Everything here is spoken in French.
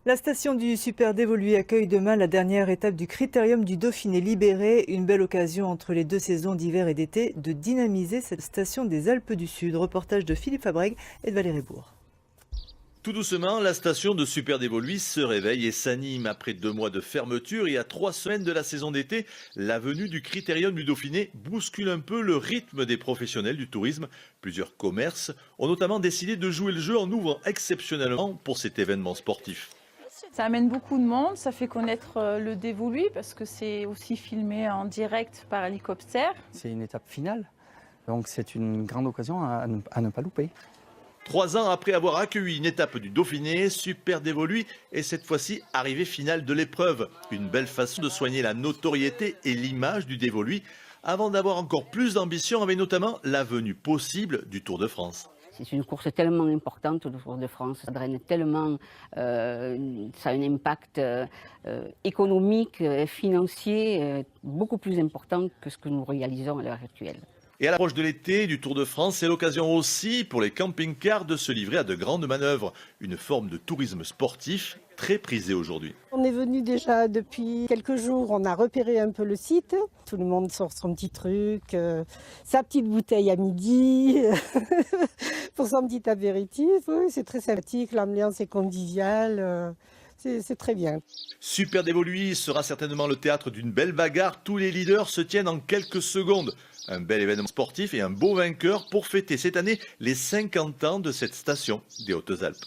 La station du Super Dévoluy accueille demain la dernière étape du Critérium du Dauphiné libéré. Une belle occasion entre les deux saisons d'hiver et d'été de dynamiser cette station des Alpes du Sud. Reportage de Philippe Fabrègue et de Valérie Bourg. Tout doucement, la station de Super Dévoluy se réveille et s'anime. Après 2 mois de fermeture et à 3 semaines de la saison d'été, la venue du Critérium du Dauphiné bouscule un peu le rythme des professionnels du tourisme. Plusieurs commerces ont notamment décidé de jouer le jeu en ouvrant exceptionnellement pour cet événement sportif. Ça amène beaucoup de monde, ça fait connaître le Dévoluy parce que c'est aussi filmé en direct par hélicoptère. C'est une étape finale, donc c'est une grande occasion à ne pas louper. 3 ans après avoir accueilli une étape du Dauphiné, Super Dévoluy est cette fois-ci arrivée finale de l'épreuve. Une belle façon de soigner la notoriété et l'image du Dévoluy avant d'avoir encore plus d'ambition avec notamment la venue possible du Tour de France. C'est une course tellement importante, le Tour de France, ça draine tellement, ça a un impact économique, financier, beaucoup plus important que ce que nous réalisons à l'heure actuelle. Et à l'approche de l'été du Tour de France, c'est l'occasion aussi pour les camping-cars de se livrer à de grandes manœuvres. Une forme de tourisme sportif très prisée aujourd'hui. On est venu déjà depuis quelques jours, on a repéré un peu le site. Tout le monde sort son petit truc, sa petite bouteille à midi pour son petit apéritif. Oui, c'est très sympathique, l'ambiance est conviviale. C'est très bien. Super Dévoluy sera certainement le théâtre d'une belle bagarre. Tous les leaders se tiennent en quelques secondes. Un bel événement sportif et un beau vainqueur pour fêter cette année les 50 ans de cette station des Hautes-Alpes.